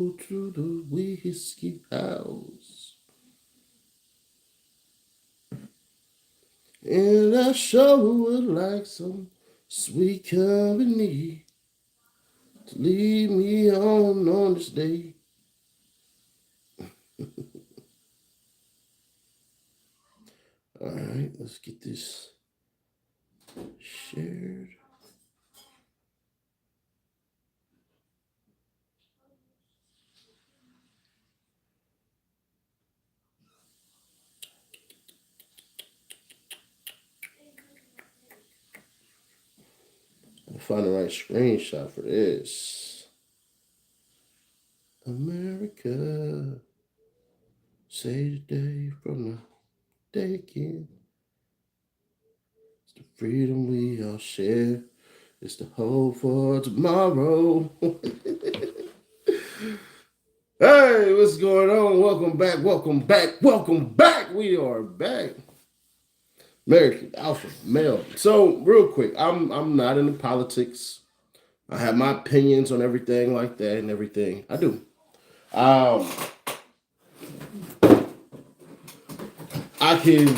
To the whiskey house, and I sure would like some sweet company to lead me on this day. All right, let's get this shared. I'll find the right screenshot for this. America, say the day from the day again. It's the freedom we all share. It's the hope for tomorrow. Hey, what's going on? Welcome back, welcome back, welcome back. We are back. American Alpha Male. So, real quick, I'm not into politics. I have my opinions on everything like that and everything. I do. Um, I can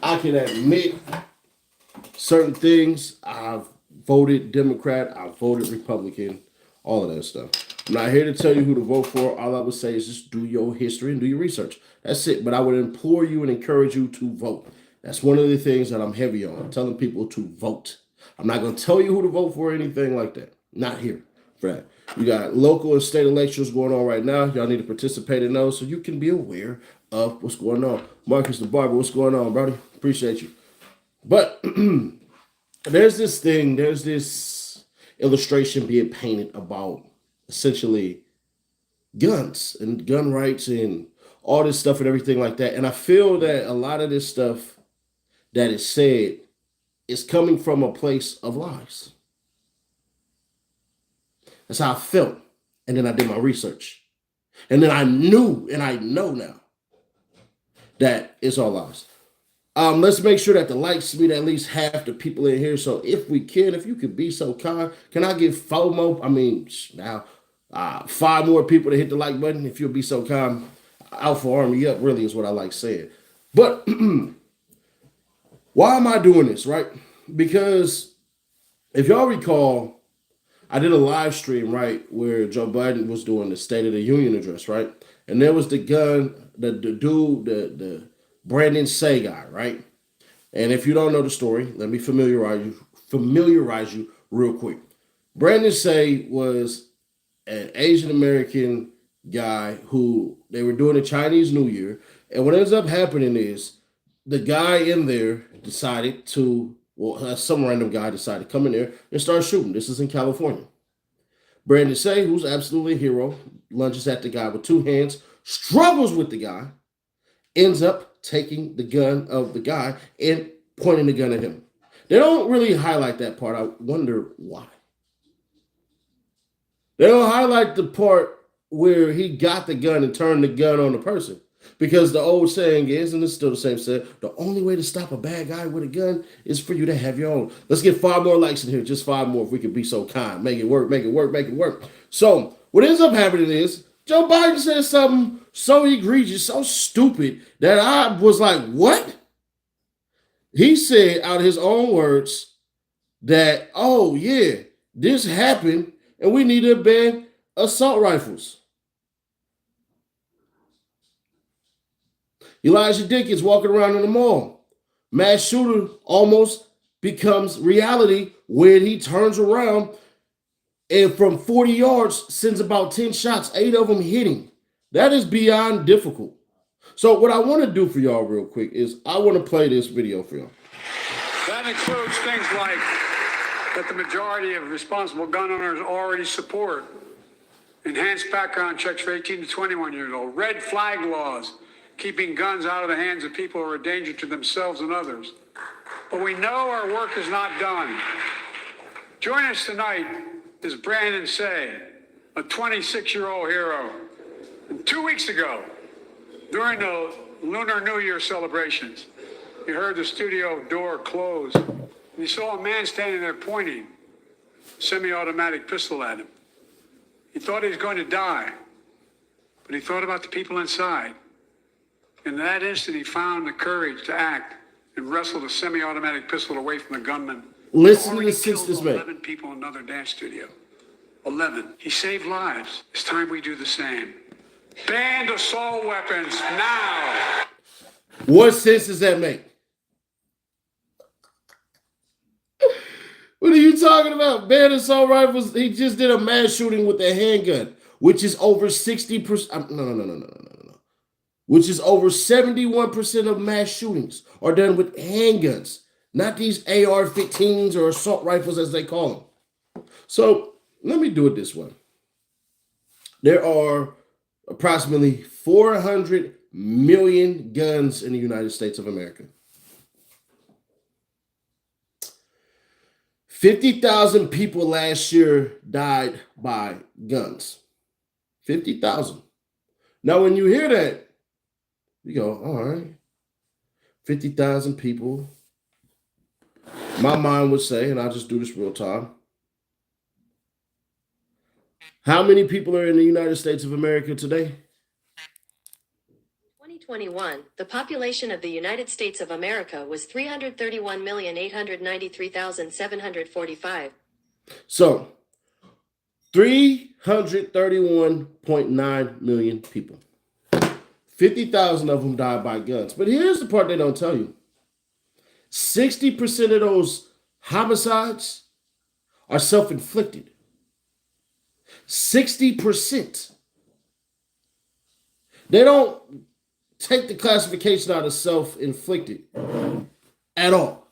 I can admit certain things. I've voted Democrat, I've voted Republican, all of that stuff. I'm not here to tell you who to vote for. All I would say is just do your history and do your research. That's it. But I would implore you and encourage you to vote. That's one of the things that I'm heavy on. I'm telling people to vote. I'm not going to tell you who to vote for or anything like that. Not here for that. You got local and state elections going on right now. Y'all need to participate in those so you can be aware of what's going on. Marcus the Barber, what's going on, brother? Appreciate you. But there's this illustration being painted about essentially guns and gun rights and all this stuff and everything like that. And I feel that a lot of this stuff that is said is coming from a place of lies. That's how I felt. And then I did my research. And then I knew and I know now that it's all lies. Let's make sure that the likes meet at least half the people in here. So if we can, if you could be so kind, can I give FOMO? I mean, now 5 more people to hit the like button. If you'll be so kind, Alpha Army up really is what I like saying. But why am I doing this, right? Because if y'all recall, I did a live stream, right, where Joe Biden was doing the State of the Union address, right? And there was the gun, the dude, the Brandon Say guy, right? And if you don't know the story, let me familiarize you real quick. Brandon Say was an Asian American guy who they were doing a Chinese New Year. And what ends up happening is the guy in there decided to, well, some random guy decided to come in there and start shooting. This is in California. Brandon Say, who's absolutely a hero, lunges at the guy with 2 hands, struggles with the guy, ends up taking the gun of the guy and pointing the gun at him. They don't really highlight that part. I wonder why. They don't highlight the part where he got the gun and turned the gun on the person. Because the old saying is, and it's still the same saying, the only way to stop a bad guy with a gun is for you to have your own. Let's get 5 more likes in here, just 5 more if we could be so kind. Make it work, make it work, make it work. So what ends up happening is Joe Biden said something so egregious, so stupid that I was like, what? He said out of his own words that, oh yeah, this happened and we need to ban assault rifles. Elijah Dickens walking around in the mall. Mass shooter almost becomes reality when he turns around and from 40 yards sends about 10 shots, 8 of them hitting. That is beyond difficult. So what I want to do for y'all real quick is I want to play this video for y'all. That includes things like that the majority of responsible gun owners already support. Enhanced background checks for 18 to 21 years old. Red flag laws, keeping guns out of the hands of people who are a danger to themselves and others. But we know our work is not done. Join us tonight is Brandon Say, a 26-year-old hero. And 2 weeks ago, during the Lunar New Year celebrations, he heard the studio door close, and he saw a man standing there pointing a semi-automatic pistol at him. He thought he was going to die, but he thought about the people inside. In that instant, he found the courage to act and wrestled a semi-automatic pistol away from the gunman. Listen to Already the sense killed this man. 11 people in another dance studio. 11. He saved lives. It's time we do the same. Ban assault weapons now. What sense does that make? What are you talking about? Ban assault rifles. He just did a mass shooting with a handgun, which is over 60%. No. Which is over 71% of mass shootings are done with handguns, not these AR-15s or assault rifles as they call them. So let me do it this way. There are approximately 400 million guns in the United States of America. 50,000 people last year died by guns. 50,000. Now, when you hear that, you go, all right, 50,000 people. My mind would say, and I'll just do this real time. How many people are in the United States of America today? 2021, the population of the United States of America was 331,893,745. So, 331.9 million people. 50,000 of them died by guns. But here's the part they don't tell you. 60% of those homicides are self-inflicted. 60%. They don't take the classification out of self-inflicted at all.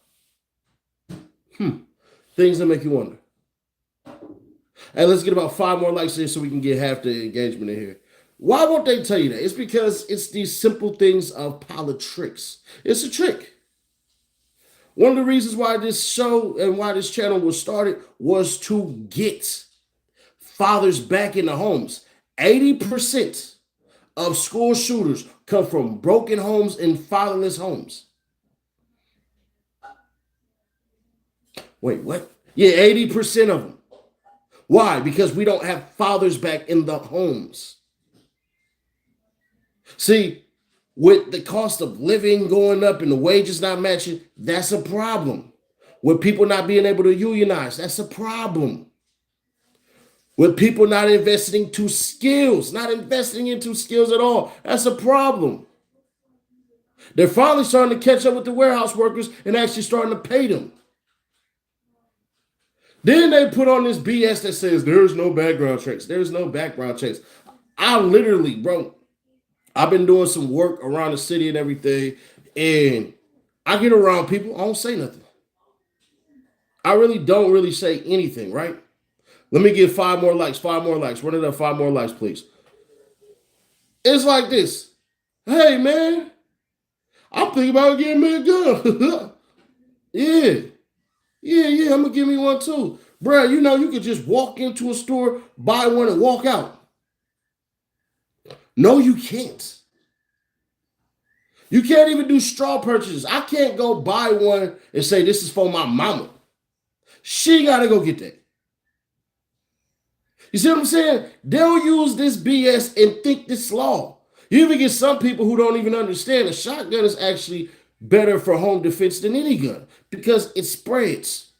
Things that make you wonder. And let's get about 5 more likes here so we can get half the engagement in here. Why won't they tell you that? It's because it's these simple things of politics. It's a trick. One of the reasons why this show and why this channel was started was to get fathers back in the homes. 80% of school shooters come from broken homes and fatherless homes. Wait, what? Yeah, 80% of them. Why? Because we don't have fathers back in the homes. See, with the cost of living going up and the wages not matching, that's a problem. With people not being able to unionize, that's a problem. With people not investing into skills at all, that's a problem. They're finally starting to catch up with the warehouse workers and actually starting to pay them. Then they put on this BS that says there's no background checks. There's no background checks. I literally, bro, I've been doing some work around the city and everything, and I get around people, I don't say nothing. I really don't really say anything, right? Let me get 5 more likes, 5 more likes. Run it up, 5 more likes, please. It's like this. Hey, man, I'm thinking about getting me a gun. Yeah, I'm going to give me one too. Bruh, you know, you could just walk into a store, buy one, and walk out. No, you can't. You can't even do straw purchases. I can't go buy one and say this is for my mama. She got to go get that. You see what I'm saying? They'll use this BS and think this law. You even get some people who don't even understand a shotgun is actually better for home defense than any gun because it spreads.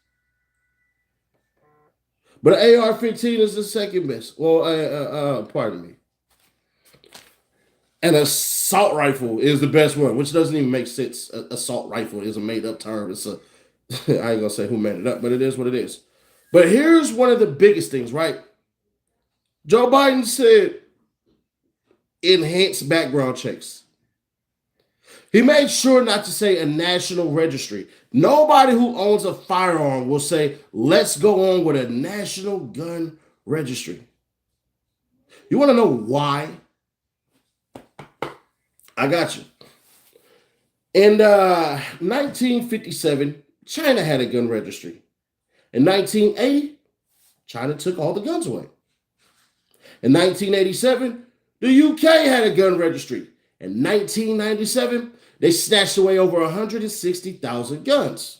But an AR-15 is the second best. Well, pardon me. An assault rifle is the best one, which doesn't even make sense. Assault rifle is a made-up term. It's a I ain't gonna say who made it up, but it is what it is. But here's one of the biggest things, right? Joe Biden said enhanced background checks. He made sure not to say a national registry. Nobody who owns a firearm will say, let's go on with a national gun registry. You want to know why? I got you. In 1957, China had a gun registry. In 1980, China took all the guns away. In 1987, the UK had a gun registry. In 1997, they snatched away over 160,000 guns.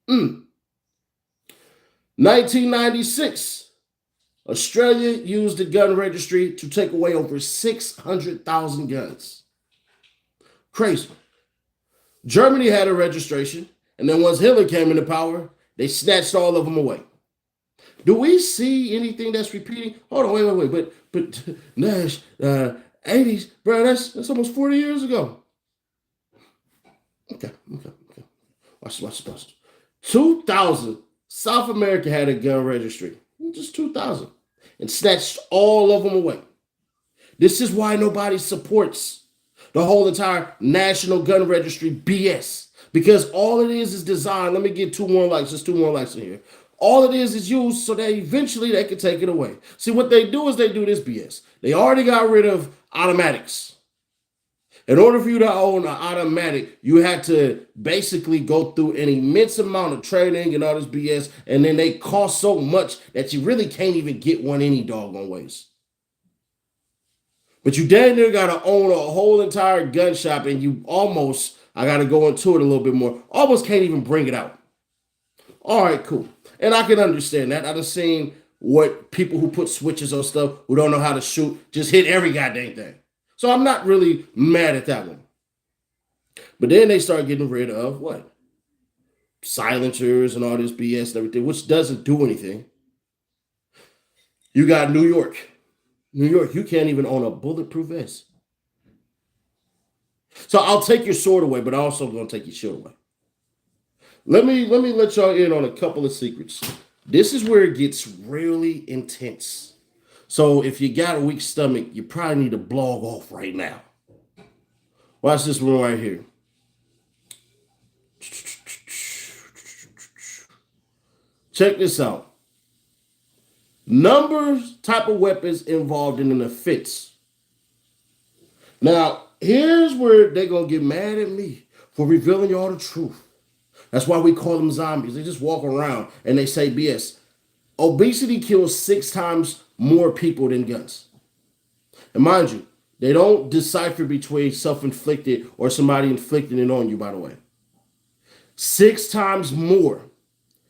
1996, Australia used the gun registry to take away over 600,000 guns. Crazy. Germany had a registration, and then once Hitler came into power, they snatched all of them away. Do we see anything that's repeating? Hold on, wait. But Nash, 80s, bro, that's almost 40 years ago. Okay. Watch this. 2000, South America had a gun registry. Just 2000. And snatched all of them away. This is why nobody supports the whole entire National Gun Registry BS. Because all it is designed. Let me get two more likes in here. All it is used so that eventually they can take it away. See, what they do is they do this BS. They already got rid of automatics. In order for you to own an automatic, you had to basically go through an immense amount of training and all this BS, and then they cost so much that you really can't even get one any doggone ways. But you damn near got to own a whole entire gun shop, and you almost, I got to go into it a little bit more, almost can't even bring it out. All right, cool. And I can understand that. I've seen what people who put switches on stuff, who don't know how to shoot, just hit every goddamn thing. So I'm not really mad at that one. But then they start getting rid of what? Silencers and all this BS and everything, which doesn't do anything. You got New York. You can't even own a bulletproof vest. So I'll take your sword away, but I'm also going to take your shield away. Let me let y'all in on a couple of secrets. This is where it gets really intense. So if you got a weak stomach, you probably need to blog off right now. Watch this one right here. Check this out. Numbers, type of weapons involved in an offense. Now, here's where they're going to get mad at me for revealing y'all the truth. That's why we call them zombies. They just walk around and they say BS. Obesity kills 6 times more people than guns. And mind you, they don't decipher between self-inflicted or somebody inflicting it on you, by the way. 6 times more.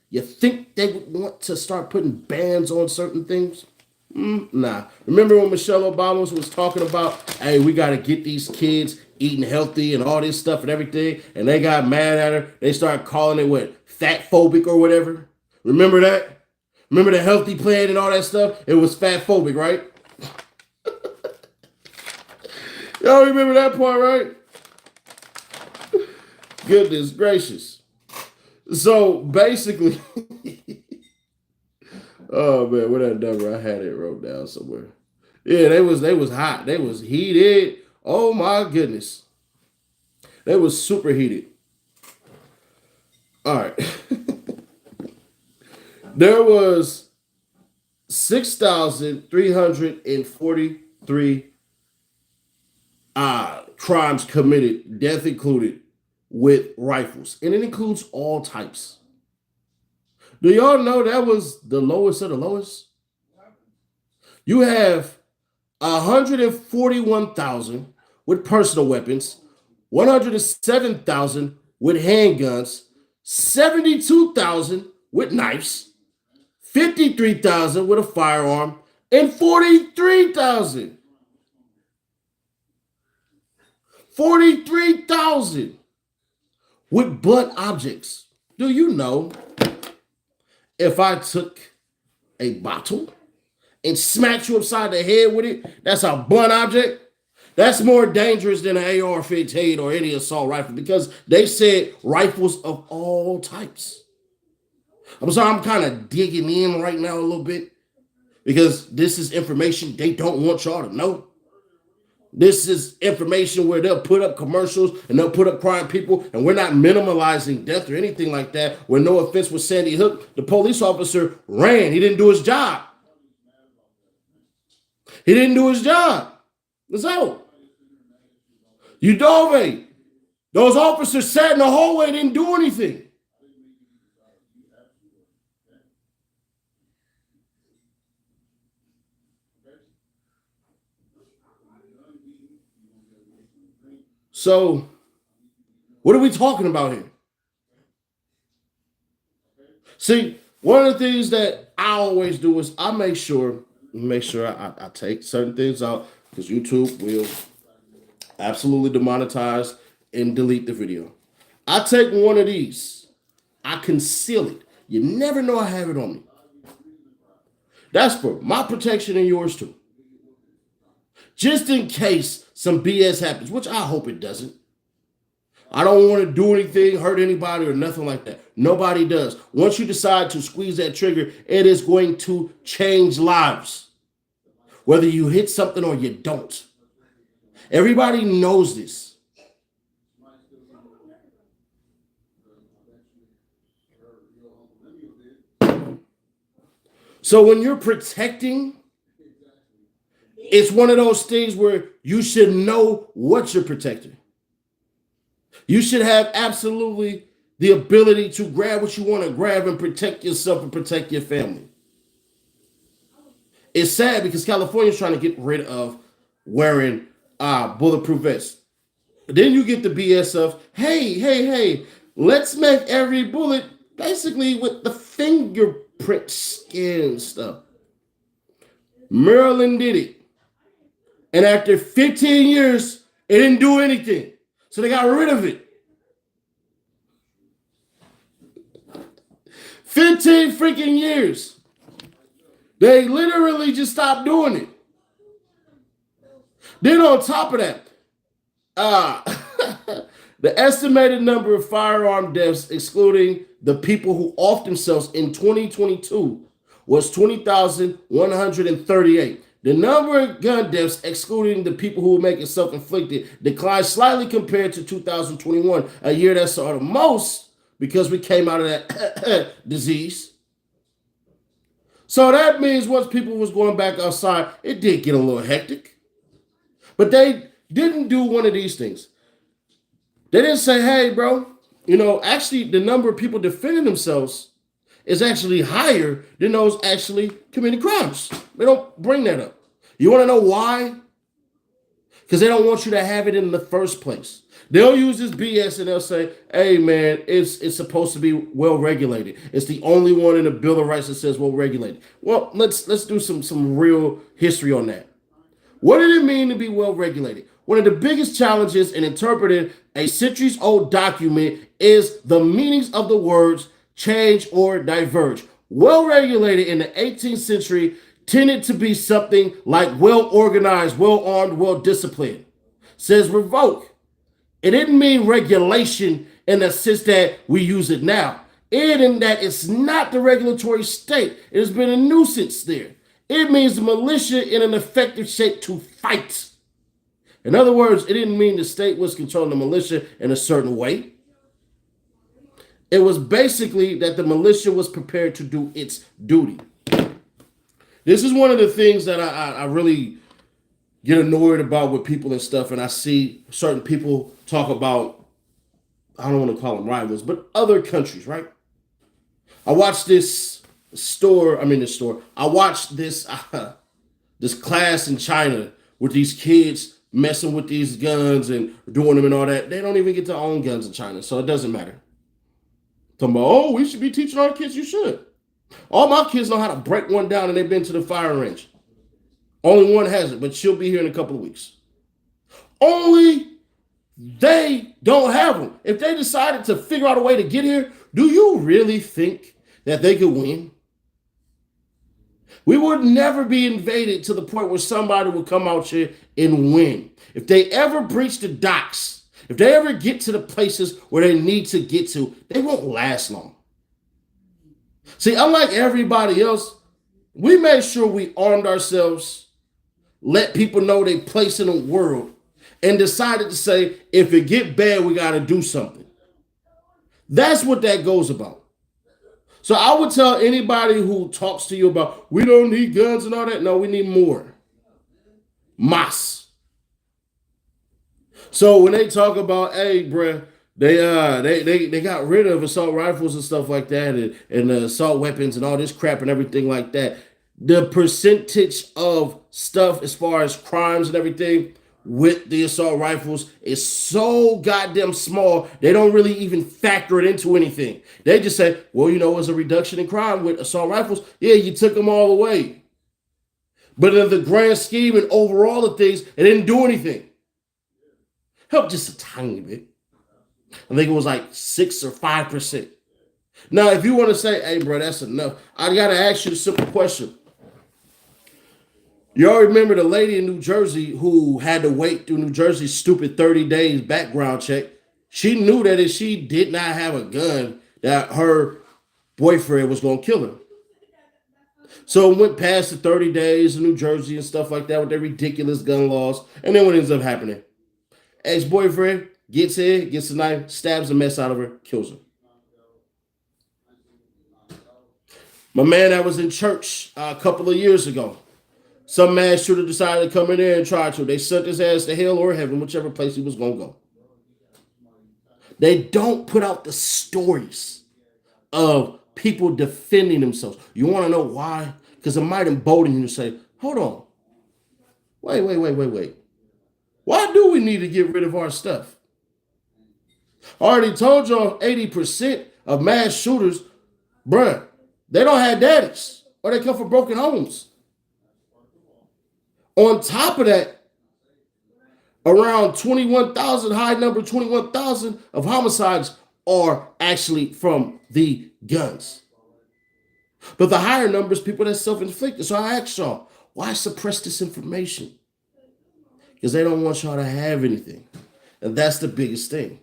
You think they would want to start putting bans on certain things? Nah. Remember when Michelle Obama was talking about, hey, we got to get these kids eating healthy and all this stuff and everything, and they got mad at her. They started calling it, what, fat phobic or whatever? Remember that? Remember the healthy plan and all that stuff? It was fat phobic, right? Y'all remember that part, right? Goodness gracious. So basically, oh man, what that number? I had it wrote down somewhere. Yeah, they was hot. They was heated. Oh my goodness. They was super heated. All right. There was 6,343 crimes committed, death included, with rifles. And it includes all types. Do y'all know that was the lowest of the lowest? You have 141,000 with personal weapons, 107,000 with handguns, 72,000 with knives, 53,000 with a firearm, and 43,000 with blunt objects. Do you know if I took a bottle and smacked you upside the head with it, that's a blunt object? That's more dangerous than an AR-15 or any assault rifle because they said rifles of all types. I'm sorry, I'm kind of digging in right now a little bit because this is information they don't want y'all to know. This is information where they'll put up commercials and they'll put up crying people, and we're not minimalizing death or anything like that. Where no offense with Sandy Hook, the police officer ran. He didn't do his job. He didn't do his job. So, Udove, those officers sat in the hallway and didn't do anything. So, what are we talking about here? See, one of the things that I always do is I make sure make sure I take certain things out because YouTube will absolutely demonetize and delete the video. I take one of these. I conceal it. You never know I have it on me. That's for my protection and yours too. Just in case some BS happens, which I hope it doesn't. I don't want to do anything, hurt anybody or nothing like that. Nobody does. Once you decide to squeeze that trigger, it is going to change lives. Whether you hit something or you don't. Everybody knows this. So when you're protecting, it's one of those things where you should know what you're protecting. You should have absolutely the ability to grab what you want to grab and protect yourself and protect your family. It's sad because California's trying to get rid of wearing bulletproof vests. Then you get the BS of, hey, let's make every bullet basically with the fingerprint skin stuff. Maryland did it. And after 15 years, it didn't do anything. So they got rid of it. 15 freaking years. They literally just stopped doing it. Then on top of that, the estimated number of firearm deaths, excluding the people who offed themselves in 2022, was 20,138. The number of gun deaths, excluding the people who were making self-inflicted, declined slightly compared to 2021, a year that saw the most because we came out of that disease. So that means once people was going back outside, it did get a little hectic. But they didn't do one of these things. They didn't say, hey, bro, actually the number of people defending themselves is actually higher than those actually committing crimes. They don't bring that up. You want to know why? Because they don't want you to have it in the first place. They'll use this BS and they'll say, hey, man, it's supposed to be well regulated. It's the only one in the Bill of Rights that says well regulated. Well, let's do some real history on that. What did it mean to be well regulated? One of the biggest challenges in interpreting a centuries-old document is the meanings of the words change or diverge. Well-regulated in the 18th century tended to be something like well-organized, well-armed, well-disciplined. Says revoke. It didn't mean regulation in the sense that we use it now. In that it's not the regulatory state. It has been a nuisance there. It means the militia in an effective shape to fight. In other words, it didn't mean the state was controlling the militia in a certain way. It was basically that the militia was prepared to do its duty. This is one of the things that I really get annoyed about with people and stuff, and I see certain people talk about, I don't want to call them rivals, but other countries, right? I watched this I watched this this class in China with these kids messing with these guns and doing them and all that. They don't even get to own guns in China, so it doesn't matter. Talking about, we should be teaching our kids. You should. All my kids know how to break one down and they've been to the firing range. Only one hasn't, but she'll be here in a couple of weeks. Only they don't have them. If they decided to figure out a way to get here, do you really think that they could win? We would never be invaded to the point where somebody would come out here and win. If they ever breach the docks, if they ever get to the places where they need to get to, they won't last long. See, unlike everybody else, we made sure we armed ourselves, let people know their place in the world, and decided to say, if it get bad, we got to do something. That's what that goes about. So I would tell anybody who talks to you about, we don't need guns and all that. No, we need more. Mas. So when they talk about, hey, bruh, they got rid of assault rifles and stuff like that and assault weapons and all this crap and everything like that. The percentage of stuff as far as crimes and everything with the assault rifles is so goddamn small, they don't really even factor it into anything. They just say, well, it's a reduction in crime with assault rifles. Yeah, you took them all away. But in the grand scheme and overall of things, it didn't do anything. Helped just a tiny bit. I think it was like 6 or 5%. Now, if you want to say, hey, bro, that's enough, I got to ask you the simple question. You all remember the lady in New Jersey who had to wait through New Jersey's stupid 30 days background check? She knew that if she did not have a gun, that her boyfriend was going to kill her. So it went past the 30 days in New Jersey and stuff like that with their ridiculous gun laws. And then what ends up happening? Ex-boyfriend gets here, gets a knife, stabs the mess out of her, kills her. My man that was in church a couple of years ago, some mass shooter decided to come in there and try to. They sent his ass to hell or heaven, whichever place he was going to go. They don't put out the stories of people defending themselves. You want to know why? Because it might embolden you to say, hold on. Wait. Why do we need to get rid of our stuff? I already told y'all 80% of mass shooters, bruh, they don't have daddies or they come from broken homes. On top of that, around 21,000, high number 21,000 of homicides are actually from the guns. But the higher numbers, people that self-inflicted. So I ask y'all, why suppress this information? Because they don't want y'all to have anything. And that's the biggest thing.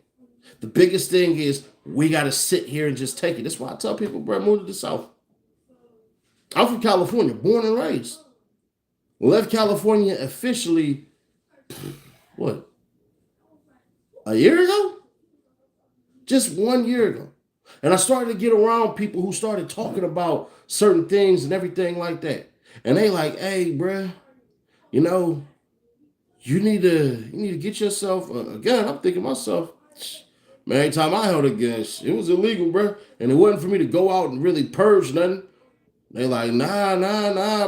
The biggest thing is we got to sit here and just take it. That's why I tell people, bro, move to the South. I'm from California, born and raised. Left California officially, what, a year ago? Just 1 year ago. And I started to get around people who started talking about certain things and everything like that. And they like, hey, bruh, you know, you need to get yourself a gun. I'm thinking to myself, man, every time I held a gun, it was illegal, bruh. And it wasn't for me to go out and really purge nothing. They like, nah,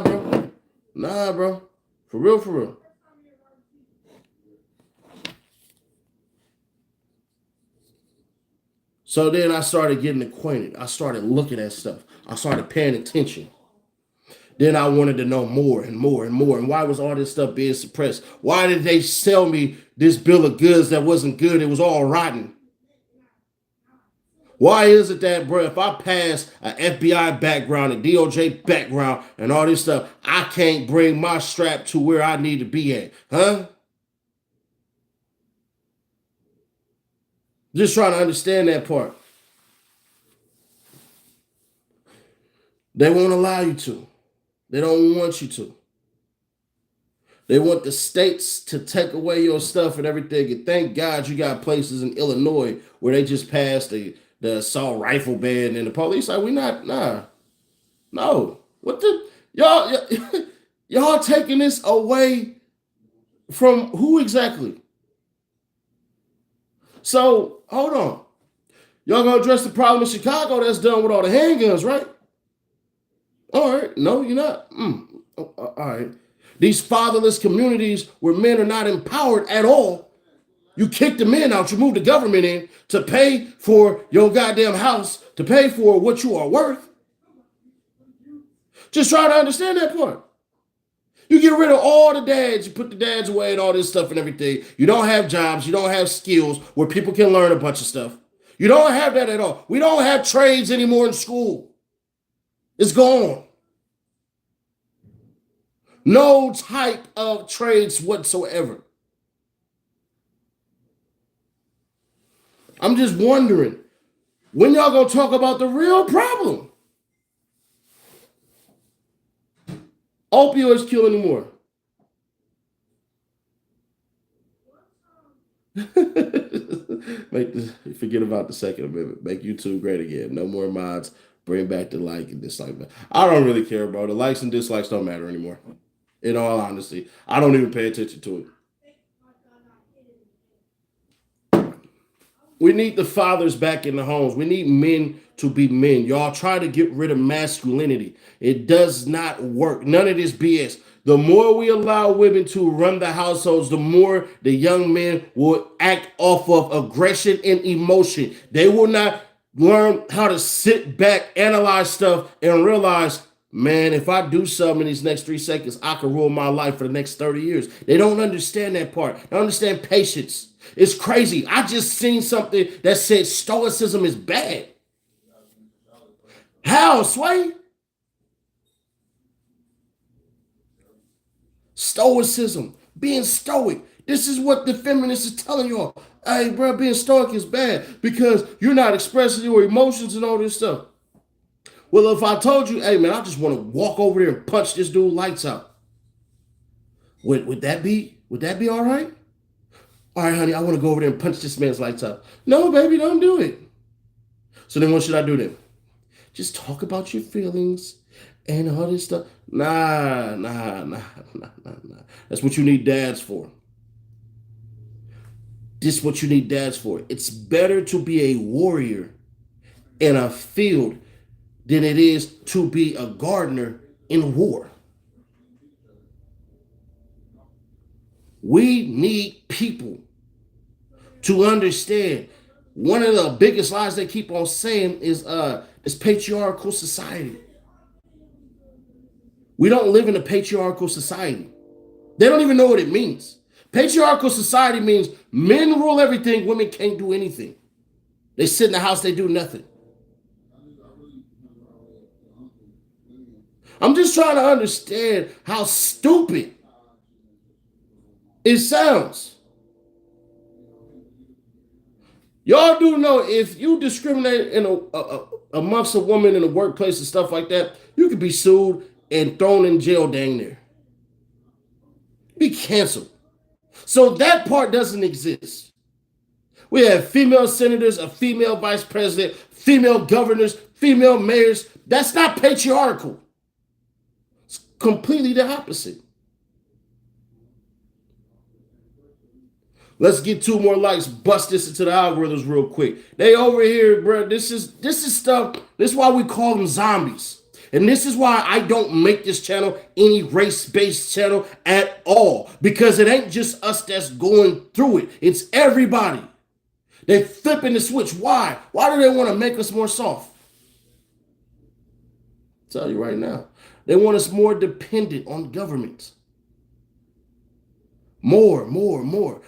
bro. Nah, bro. For real. So then I started getting acquainted. I started looking at stuff. I started paying attention. Then I wanted to know more and more. And why was all this stuff being suppressed? Why did they sell me this bill of goods that wasn't good? It was all rotten. Why is it that, bro, if I pass an FBI background, a DOJ background, and all this stuff, I can't bring my strap to where I need to be at? Huh? Just trying to understand that part. They won't allow you to. They don't want you to. They want the states to take away your stuff and everything. And thank God you got places in Illinois where they just passed the assault rifle ban, and the police like, no. What the y'all taking this away from who exactly? So hold on. Y'all gonna address the problem in Chicago that's done with all the handguns, right? All right. No, you're not. All right. These fatherless communities where men are not empowered at all. You kick the men out. You move the government in to pay for your goddamn house, to pay for what you are worth. Just try to understand that part. You get rid of all the dads. You put the dads away and all this stuff and everything. You don't have jobs. You don't have skills where people can learn a bunch of stuff. You don't have that at all. We don't have trades anymore in school. It's gone. No type of trades whatsoever. I'm just wondering, when y'all gonna talk about the real problem? Opioids kill anymore. Forget about the Second Amendment. Make YouTube great again. No more mods. Bring back the like and dislike. I don't really care, bro. The likes and dislikes don't matter anymore. In all honesty, I don't even pay attention to it. We need the fathers back in the homes. We need men to be men. Y'all try to get rid of masculinity. It does not work. None of this BS. The more we allow women to run the households, the more the young men will act off of aggression and emotion. They will not learn how to sit back, analyze stuff, and realize man, if I do something in these next 3 seconds, I can rule my life for the next 30 years. They don't understand that part. They don't understand patience. It's crazy. I just seen something that said stoicism is bad. How, Sway? Stoicism, being stoic. This is what the feminists is telling y'all. Hey, bro, being stoic is bad because you're not expressing your emotions and all this stuff. Well, if I told you, hey, man, I just want to walk over there and punch this dude lights out, would that be all right? All right, honey, I want to go over there and punch this man's lights out. No, baby, don't do it. So then what should I do then? Just talk about your feelings and all this stuff. Nah. That's what you need dads for. This is what you need dads for. It's better to be a warrior in a field than it is to be a gardener in war. We need people to understand. One of the biggest lies they keep on saying is this patriarchal society. We don't live in a patriarchal society. They don't even know what it means. Patriarchal society means men rule everything, women can't do anything. They sit in the house, they do nothing. I'm just trying to understand how stupid it sounds. Y'all do know if you discriminate in amongst a woman in the workplace and stuff like that, you could be sued and thrown in jail dang near. Be canceled. So that part doesn't exist. We have female senators, a female vice president, female governors, female mayors. That's not patriarchal. It's completely the opposite. Let's get 2 more likes. Bust this into the algorithms real quick. They over here, bro. This is stuff. This is why we call them zombies. And this is why I don't make this channel any race-based channel at all. Because it ain't just us that's going through it. It's everybody. They're flipping the switch. Why? Why do they want to make us more soft? I'll tell you right now. They want us more dependent on government. More.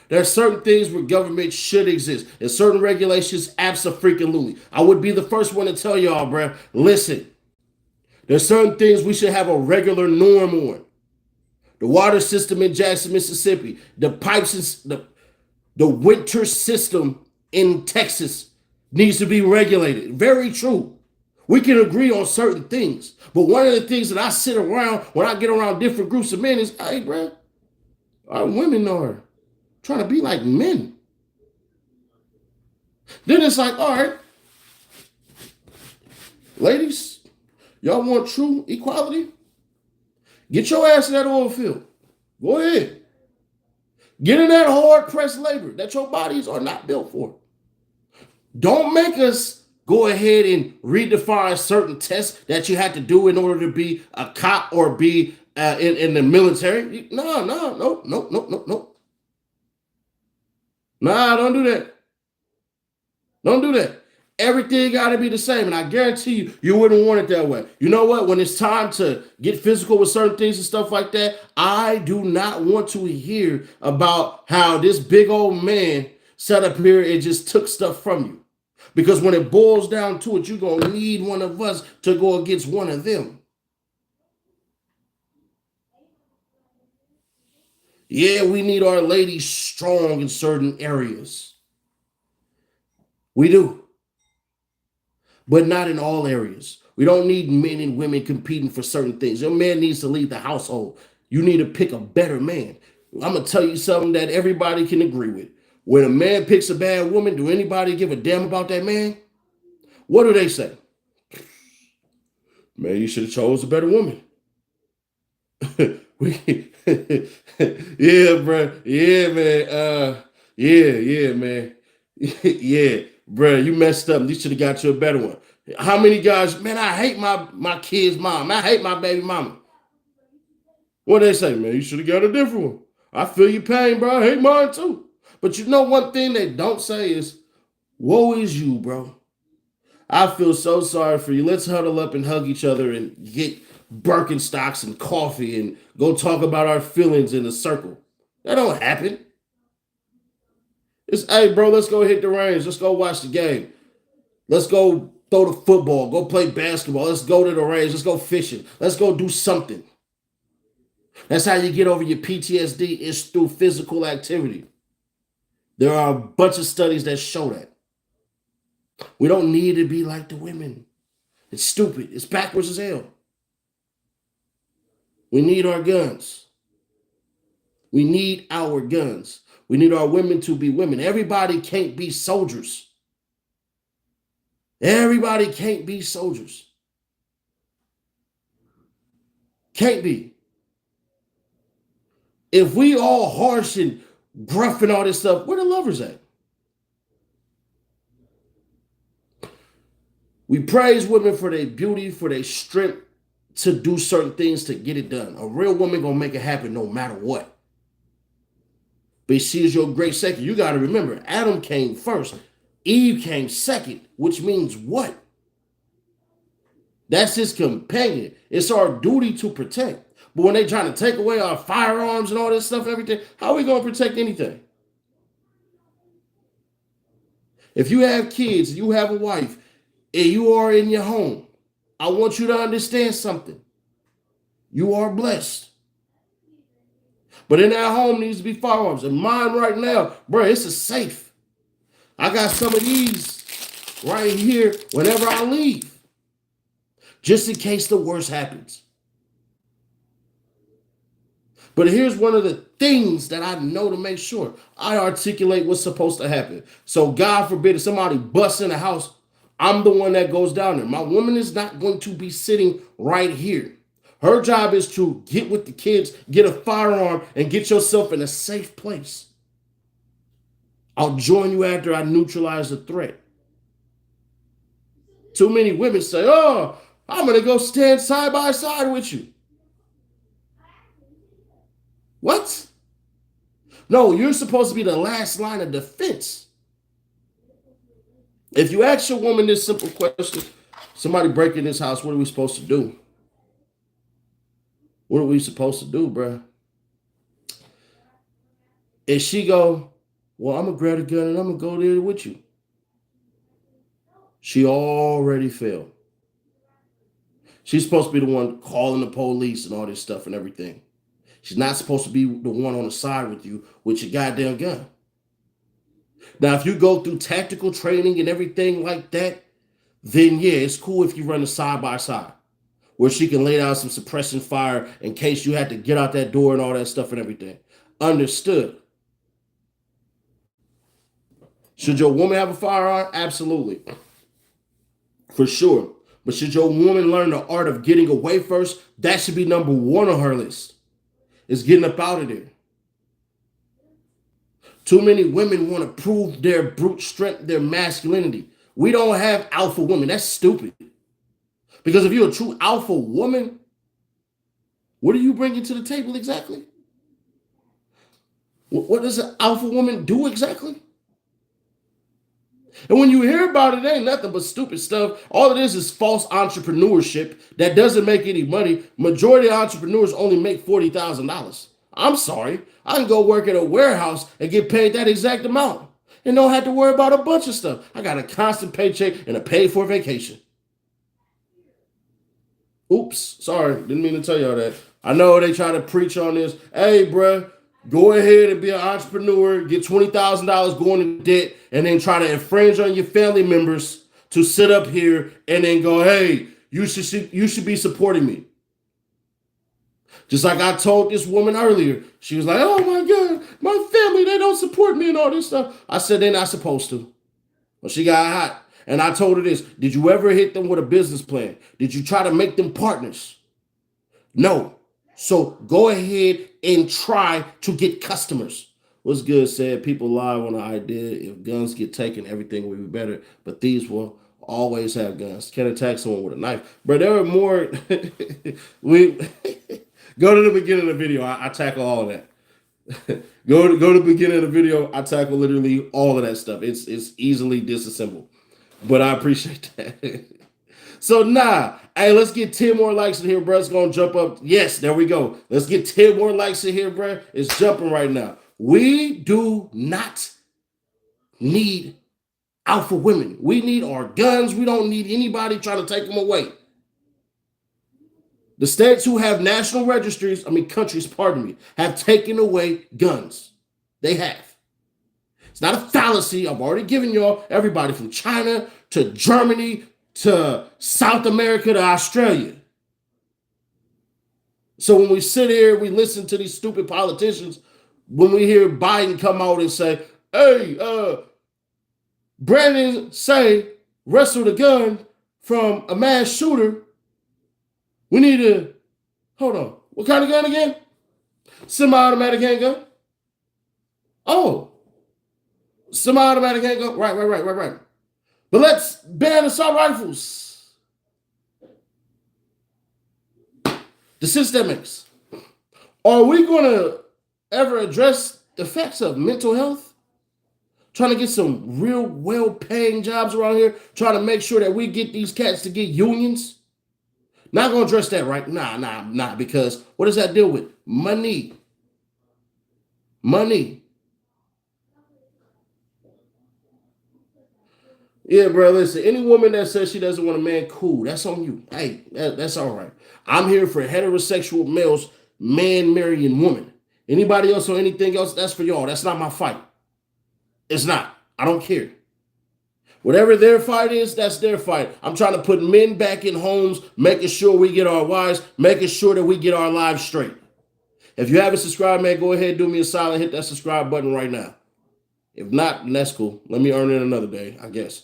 There are certain things where government should exist. And certain regulations, abso-freaking-lutely. I would be the first one to tell y'all, bro, listen. There's certain things we should have a regular norm on. The water system in Jackson, Mississippi. The pipes, the winter system in Texas needs to be regulated. Very true. We can agree on certain things. But one of the things that I sit around when I get around different groups of men is, hey, bro, our women are trying to be like men. Then it's like, all right, ladies, y'all want true equality? Get your ass in that oil field. Go ahead. Get in that hard pressed labor that your bodies are not built for. Don't make us go ahead and redefine certain tests that you had to do in order to be a cop or be in the military. No. Nah, don't do that. Don't do that. Everything got to be the same. And I guarantee you, you wouldn't want it that way. You know what? When it's time to get physical with certain things and stuff like that, I do not want to hear about how this big old man sat up here and just took stuff from you. Because when it boils down to it, you're going to need one of us to go against one of them. Yeah, we need our ladies strong in certain areas. We do. But not in all areas. We don't need men and women competing for certain things. Your man needs to lead the household. You need to pick a better man. I'm going to tell you something that everybody can agree with. When a man picks a bad woman, do anybody give a damn about that man? What do they say? Man, you should have chose a better woman. Yeah, bro. Yeah, man. Yeah, man. Yeah, bro. You messed up. You should have got you a better one. How many guys, man, I hate my kid's mom. I hate my baby mama. What they say, man? You should have got a different one. I feel your pain, bro. I hate mine too. But you know one thing they don't say is, woe is you, bro. I feel so sorry for you. Let's huddle up and hug each other and get Birkenstocks and coffee and go talk about our feelings in a circle. That don't happen. It's, hey, bro, let's go hit the range. Let's go watch the game. Let's go throw the football. Go play basketball. Let's go to the range. Let's go fishing. Let's go do something. That's how you get over your PTSD, is through physical activity. There are a bunch of studies that show that. We don't need to be like the women. It's stupid. It's backwards as hell. We need our guns. We need our guns. We need our women to be women. Everybody can't be soldiers. Everybody can't be soldiers. Can't be. If we all harsh and gruff and all this stuff, where the lovers at? We praise women for their beauty, for their strength to do certain things to get it done. A real woman gonna make it happen no matter what. But she is your great second. You got to remember, Adam came first. Eve came second, which means what? That's his companion. It's our duty to protect. But when they trying to take away our firearms and all this stuff, everything, how are we going to protect anything? If you have kids, you have a wife, and you are in your home, I want you to understand something. You are blessed. But in that home needs to be firearms. And mine right now, bro, it's a safe. I got some of these right here whenever I leave, just in case the worst happens. But here's one of the things that I know to make sure I articulate what's supposed to happen. So God forbid if somebody busts in the house, I'm the one that goes down there. My woman is not going to be sitting right here. Her job is to get with the kids, get a firearm, and get yourself in a safe place. I'll join you after I neutralize the threat. Too many women say, oh, I'm going to go stand side by side with you. What? No, you're supposed to be the last line of defense. If you ask your woman this simple question, somebody break in this house, what are we supposed to do? What are we supposed to do, bro? And she go, well, I'm going to grab a gun and I'm going to go there with you. She already failed. She's supposed to be the one calling the police and all this stuff and everything. She's not supposed to be the one on the side with you with your goddamn gun. Now, if you go through tactical training and everything like that, then yeah, it's cool if you run a side by side where she can lay down some suppression fire in case you had to get out that door and all that stuff and everything. Understood. Should your woman have a firearm? Absolutely. For sure. But should your woman learn the art of getting away first? That should be number one on her list. Is getting up out of there. Too many women want to prove their brute strength, their masculinity. We don't have alpha women. That's stupid. Because if you're a true alpha woman, what are you bringing to the table exactly? What does an alpha woman do exactly? And when you hear about it, it ain't nothing but stupid stuff. All it is false entrepreneurship that doesn't make any money. Majority of entrepreneurs only make $40,000. I'm sorry. I can go work at a warehouse and get paid that exact amount and don't have to worry about a bunch of stuff. I got a constant paycheck and a paid for vacation. Oops, sorry. Didn't mean to tell y'all that. I know they try to preach on this. Hey, bruh. Go ahead and be an entrepreneur, get $20,000 going into debt, and then try to infringe on your family members to sit up here and then go, hey, you should be supporting me. Just like I told this woman earlier. She was like, oh my God, my family, they don't support me and all this stuff. I said, they're not supposed to. Well, she got hot. And I told her this, did you ever hit them with a business plan? Did you try to make them partners? No. So go ahead and try to get customers. What's good, said people live on the idea if guns get taken, everything will be better. But thieves will always have guns. Can't attack someone with a knife. But there are more. We go to the beginning of the video. I tackle all of that. go to the beginning of the video. I tackle literally all of that stuff. It's easily disassembled. But I appreciate that. So nah, hey, let's get 10 more likes in here, bro. It's gonna jump up. Yes, there we go. Let's get 10 more likes in here, bro. It's jumping right now. We do not need alpha women. We need our guns. We don't need anybody trying to take them away. The states who have national registries, countries, pardon me, have taken away guns. They have. It's not a fallacy. I've already given y'all everybody from China to Germany to South America to Australia. So when we sit here, we listen to these stupid politicians, when we hear Biden come out and say, hey, Brandon say wrestled a gun from a mass shooter, we need to, hold on, what kind of gun again? Semi-automatic handgun? Oh, semi-automatic handgun, right. But let's ban assault rifles. The systemics. Are we going to ever address the effects of mental health? Trying to get some real well-paying jobs around here, trying to make sure that we get these cats to get unions? Not going to address that, right? Nah, because what does that deal with? Money. Yeah, bro, listen, any woman that says she doesn't want a man, cool, that's on you. Hey, that's all right. I'm here for heterosexual males, man marrying woman. Anybody else or anything else, that's for y'all. That's not my fight. It's not. I don't care. Whatever their fight is, that's their fight. I'm trying to put men back in homes, making sure we get our wives, making sure that we get our lives straight. If you haven't subscribed, man, go ahead, do me a solid, hit that subscribe button right now. If not, then that's cool. Let me earn it another day, I guess.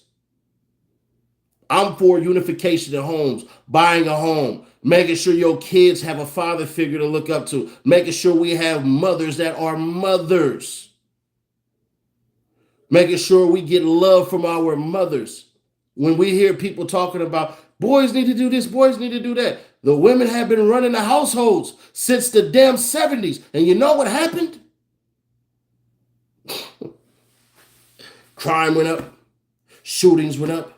I'm for unification in homes, buying a home, making sure your kids have a father figure to look up to, making sure we have mothers that are mothers, making sure we get love from our mothers. When we hear people talking about boys need to do this, boys need to do that, the women have been running the households since the damn 70s. And you know what happened? Crime went up, shootings went up.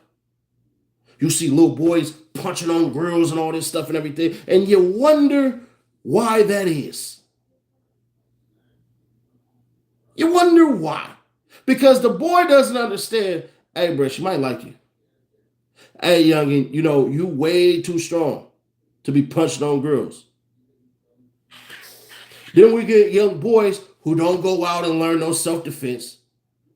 You see little boys punching on girls and all this stuff and everything. And you wonder why that is. You wonder why. Because the boy doesn't understand, hey, bro, she might like you. Hey, youngin, you way too strong to be punching on girls. Then we get young boys who don't go out and learn no self-defense.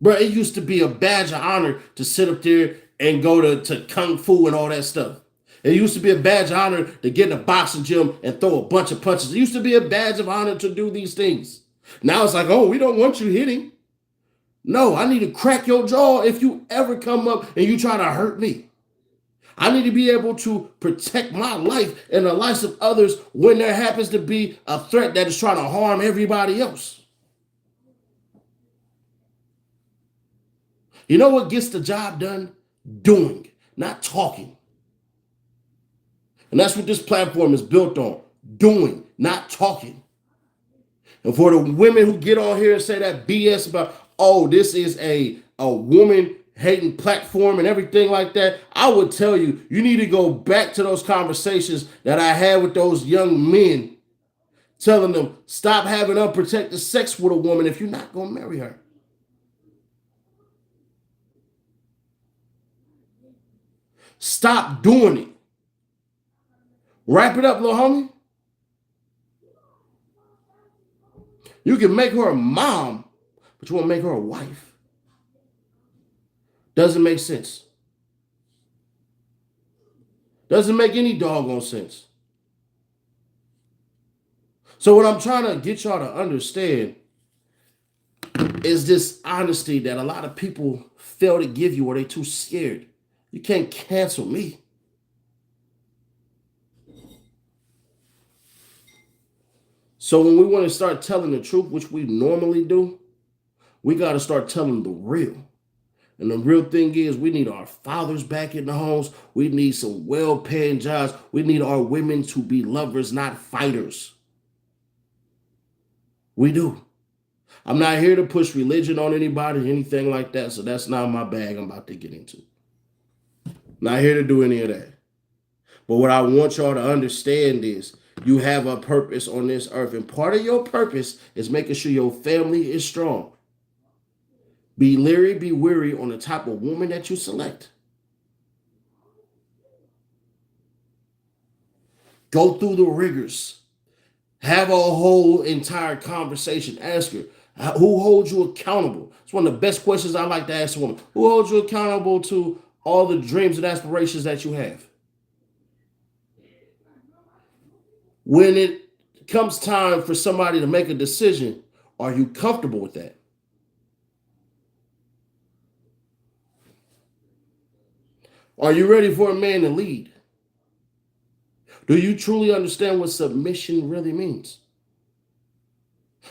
Bro, it used to be a badge of honor to sit up there and go to Kung Fu and all that stuff. It used to be a badge of honor to get in a boxing gym and throw a bunch of punches. It used to be a badge of honor to do these things. Now it's like, oh, we don't want you hitting. No, I need to crack your jaw if you ever come up and you try to hurt me. I need to be able to protect my life and the lives of others when there happens to be a threat that is trying to harm everybody else. You know what gets the job done? Doing, not talking. And that's what this platform is built on. Doing, not talking. And for the women who get on here and say that BS about, oh, this is a woman hating platform and everything like that, I would tell you, you need to go back to those conversations that I had with those young men, telling them, stop having unprotected sex with a woman if you're not going to marry her. Stop doing it. Wrap it up, little homie. You can make her a mom, but you want to make her a wife. Doesn't make sense. Doesn't make any doggone sense. So what I'm trying to get y'all to understand is this honesty that a lot of people fail to give you or they too scared. You can't cancel me. So when we want to start telling the truth, which we normally do, we got to start telling the real. And the real thing is we need our fathers back in the homes. We need some well-paying jobs. We need our women to be lovers, not fighters. We do. I'm not here to push religion on anybody, anything like that. So that's not my bag I'm about to get into. Not here to do any of that. But what I want y'all to understand is you have a purpose on this earth. And part of your purpose is making sure your family is strong. Be leery, be weary on the type of woman that you select. Go through the rigors. Have a whole entire conversation. Ask her, who holds you accountable? It's one of the best questions I like to ask a woman. Who holds you accountable to all the dreams and aspirations that you have? When it comes time for somebody to make a decision, are you comfortable with that? Are you ready for a man to lead? Do you truly understand what submission really means?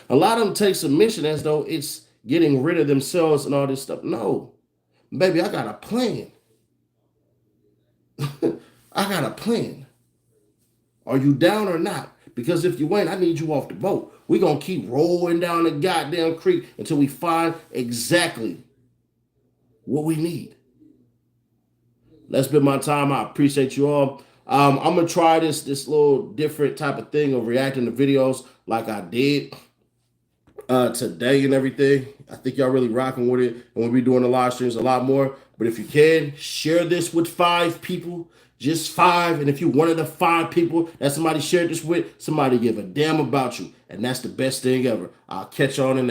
A lot of them take submission as though it's getting rid of themselves and all this stuff. No, baby, I got a plan. I got a plan. Are you down or not? Because if you ain't, I need you off the boat. We're going to keep rolling down the goddamn creek until we find exactly what we need. That's been my time. I appreciate you all. I'm going to try this little different type of thing of reacting to videos like I did today and everything. I think y'all really rocking with it. And we'll be doing the live streams a lot more. But if you can, share this with 5 people. Just 5. And if you're one of the 5 people that somebody shared this with, somebody give a damn about you. And that's the best thing ever. I'll catch y'all in the next.